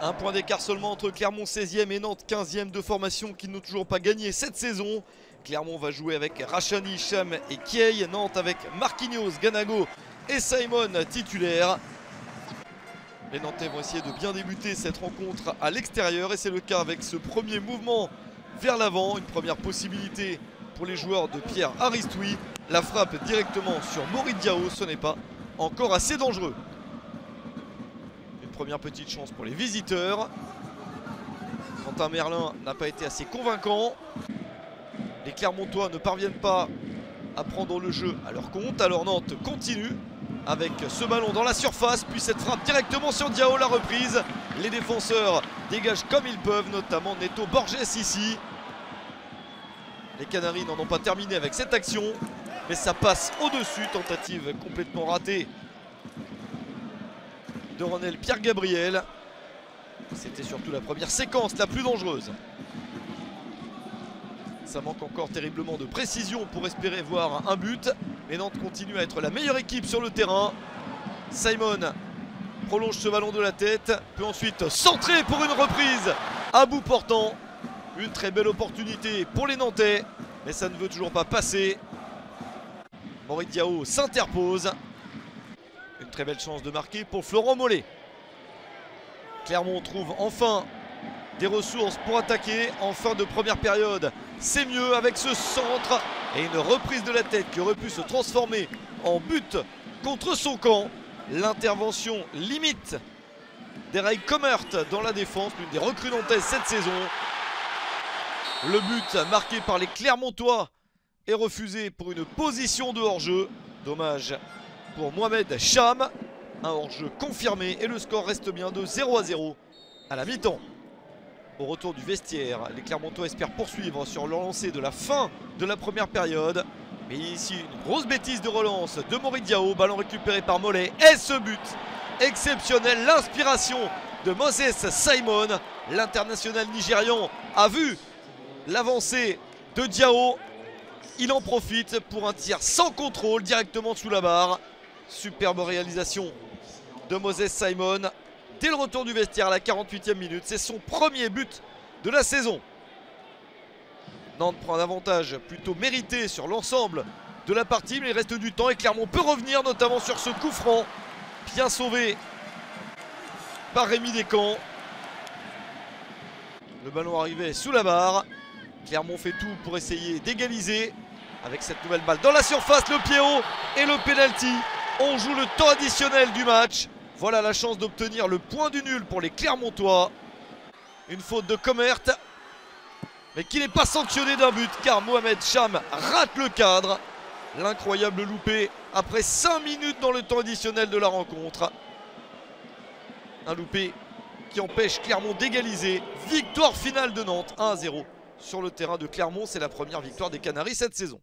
Un point d'écart seulement entre Clermont 16e et Nantes 15e, deux formations qui n'ont toujours pas gagné cette saison. Clermont va jouer avec Rachani, Cham et Kiei. Nantes avec Marquinhos, Ganago et Simon titulaires. Les Nantais vont essayer de bien débuter cette rencontre à l'extérieur et c'est le cas avec ce premier mouvement vers l'avant. Une première possibilité pour les joueurs de Pierre Aristoui. La frappe directement sur Mory Diaw, ce n'est pas encore assez dangereux. Première petite chance pour les visiteurs. Quentin Merlin n'a pas été assez convaincant. Les Clermontois ne parviennent pas à prendre le jeu à leur compte. Alors Nantes continue avec ce ballon dans la surface, puis cette frappe directement sur Diaw, la reprise. Les défenseurs dégagent comme ils peuvent, notamment Neto Borges ici. Les Canaries n'en ont pas terminé avec cette action, mais ça passe au-dessus. Tentative complètement ratée de Ronel Pierre-Gabriel. C'était surtout la première séquence la plus dangereuse. Ça manque encore terriblement de précision pour espérer voir un but. Mais Nantes continue à être la meilleure équipe sur le terrain. Simon prolonge ce ballon de la tête, peut ensuite centrer pour une reprise à bout portant. Une très belle opportunité pour les Nantais, mais ça ne veut toujours pas passer. Mory Diaw s'interpose. Une très belle chance de marquer pour Florent Mollet. Clermont trouve enfin des ressources pour attaquer en fin de première période. C'est mieux avec ce centre et une reprise de la tête qui aurait pu se transformer en but contre son camp. L'intervention limite d'Eric Comert dans la défense, l'une des recrues nantaises cette saison. Le but marqué par les Clermontois est refusé pour une position de hors-jeu. Dommage pour Mohamed Cham, un hors-jeu confirmé et le score reste bien de 0-0 à la mi-temps. Au retour du vestiaire, les Clermontois espèrent poursuivre sur leur lancée de la fin de la première période. Mais ici, une grosse bêtise de relance de Mory Diaw, ballon récupéré par Mollet et ce but exceptionnel, l'inspiration de Moses Simon. L'international nigérian a vu l'avancée de Diaw. Il en profite pour un tir sans contrôle directement sous la barre. Superbe réalisation de Moses Simon dès le retour du vestiaire à la 48e minute. C'est son premier but de la saison. Nantes prend un avantage plutôt mérité sur l'ensemble de la partie, mais il reste du temps et Clermont peut revenir notamment sur ce coup franc bien sauvé par Rémi Descamps. Le ballon arrivait sous la barre. Clermont fait tout pour essayer d'égaliser avec cette nouvelle balle dans la surface, le pied haut et le penalty. On joue le temps additionnel du match. Voilà la chance d'obtenir le point du nul pour les Clermontois. Une faute de Comert, mais qui n'est pas sanctionné d'un but car Mohamed Cham rate le cadre. L'incroyable loupé après 5 minutes dans le temps additionnel de la rencontre. Un loupé qui empêche Clermont d'égaliser. Victoire finale de Nantes 1-0 sur le terrain de Clermont. C'est la première victoire des Canaries cette saison.